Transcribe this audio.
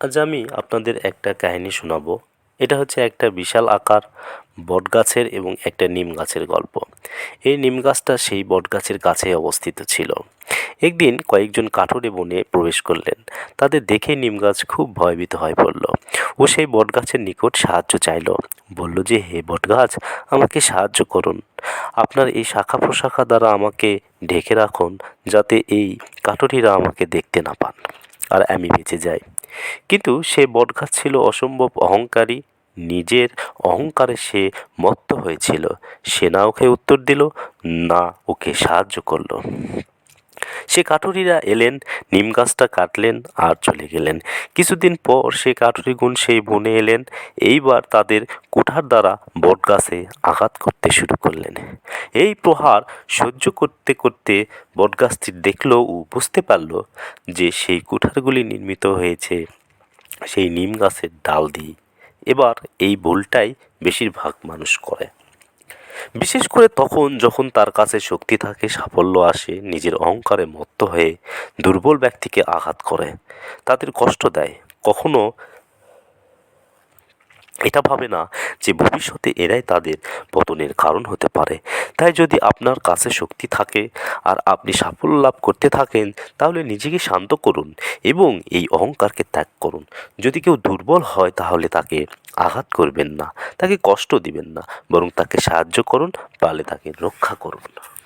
আজ আমি আপনাদের একটা কাহিনী শোনাবো। এটা হচ্ছে একটা বিশাল আকার বটগাছের এবং একটা নিম গাছের গল্প। এই নিম গাছটা সেই বটগাছের কাছেই অবস্থিত ছিল। একদিন কয়েকজন কাঠুরে বনে প্রবেশ করলেন। তাদের দেখে নিম গাছ খুব ভয়ভীত হয়ে পড়ল। ও সেই বটগাছের নিকট সাহায্য চাইল। বলল যে, হে বটগাছ, আমাকে সাহায্য করুন। আপনার এই শাখা প্রশাখা দ্বারা আমাকে ঢেকে রাখুন, যাতে এই কাঠুরেরা আমাকে দেখতে না পান আর আমি বেঁচে যাই। কিন্তু সে বটগাছ ছিল অসম্ভব অহংকারী। নিজের অহংকারে সে মত্ত হয়েছিল। সে না ওকে উত্তর দিল, না ওকে সাহায্য করলো। সে কাঠুরিরা এলেন, নিম গাছটা কাটলেন আর চলে গেলেন। কিছুদিন পর সে কাঠুরিগুণ সেই বনে এলেন। এইবার তাদের কুঠার দ্বারা বটগাছে আঘাত করতে শুরু করলেন। এই প্রহার সহ্য করতে করতে বটগাছটি দেখল ও বুঝতে পারল যে সেই কুঠারগুলি নির্মিত হয়েছে সেই নিম গাছের ডাল দিয়ে। এবার এই ভুলটাই বেশিরভাগ মানুষ করে, বিশেষ করে তখন যখন তার কাছে শক্তি থাকে, সাফল্য আসে, নিজের অহংকারে মত্ত হয়ে দুর্বল ব্যক্তিকে আঘাত করে, তাদের কষ্ট দেয়। কখনো এটা ভাবে না যে ভবিষ্যতে এরাই তাদের পতনের কারণ হতে পারে। তাই যদি আপনার কাছে শক্তি থাকে আর আপনি সাফল্য লাভ করতে থাকেন, তাহলে নিজেকে শান্ত করুন এবং এই অহংকারকে ত্যাগ করুন। যদি কেউ দুর্বল হয়, তাহলে তাকে আঘাত করবেন না, তাকে কষ্ট দিবেন না, বরং তাকে সাহায্য করুন, পারলে তাকে রক্ষা করুন।